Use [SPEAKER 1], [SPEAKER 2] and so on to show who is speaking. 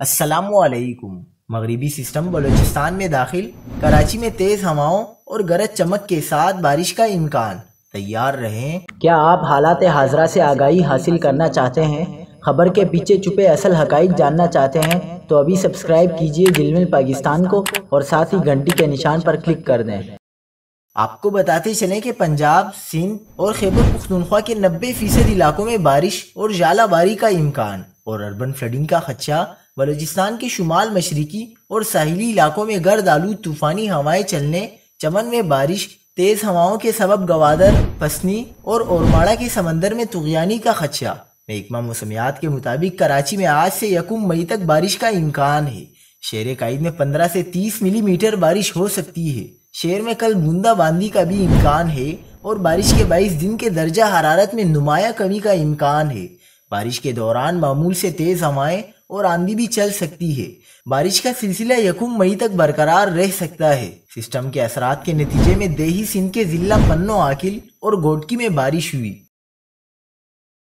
[SPEAKER 1] السلام علیکم۔ مغربی سسٹم بلوچستان میں داخل، کراچی میں تیز ہواؤں اور گرج چمک کے ساتھ بارش کا امکان، تیار رہیں۔
[SPEAKER 2] کیا آپ حالات حاضرہ سے آگاہی حاصل کرنا چاہتے ہیں؟ خبر کے پیچھے چھپے اصل حقائق جاننا چاہتے ہیں تو ابھی سبسکرائب کیجئے جلمل پاکستان کو اور ساتھ ہی گھنٹی کے نشان پر کلک کر دیں۔
[SPEAKER 1] آپ کو بتاتے چلیں کہ پنجاب، سندھ اور خیبر پختونخوا کے 90% علاقوں میں بارش اور ژالہ باری کا امکان اور اربن فلڈنگ کا خدشہ۔ بلوچستان کے شمال مشرقی اور ساحلی علاقوں میں گرد آلود طوفانی ہوائیں چلنے، چمن میں بارش، تیز ہواؤں کے سبب گوادر، پسنی اور اورماڑہ کے سمندر میں طغیانی کا خدشہ۔ محکمہ موسمیات کے مطابق کراچی میں آج سے 1 مئی تک بارش کا امکان ہے۔ شہر قائد میں 15 سے 30 ملی میٹر بارش ہو سکتی ہے۔ شہر میں کل بوندا باندی کا بھی امکان ہے اور بارش کے باعث دن کے درجہ حرارت میں نمایاں کمی کا امکان ہے۔ بارش کے دوران معمول سے تیز ہوائیں اور آندھی بھی چل سکتی ہے۔ بارش کا سلسلہ 1 مئی تک برقرار رہ سکتا ہے۔ سسٹم کے اثرات کے نتیجے میں دیہی سندھ کے ضلع پنو آکل اور گوٹکی میں بارش ہوئی۔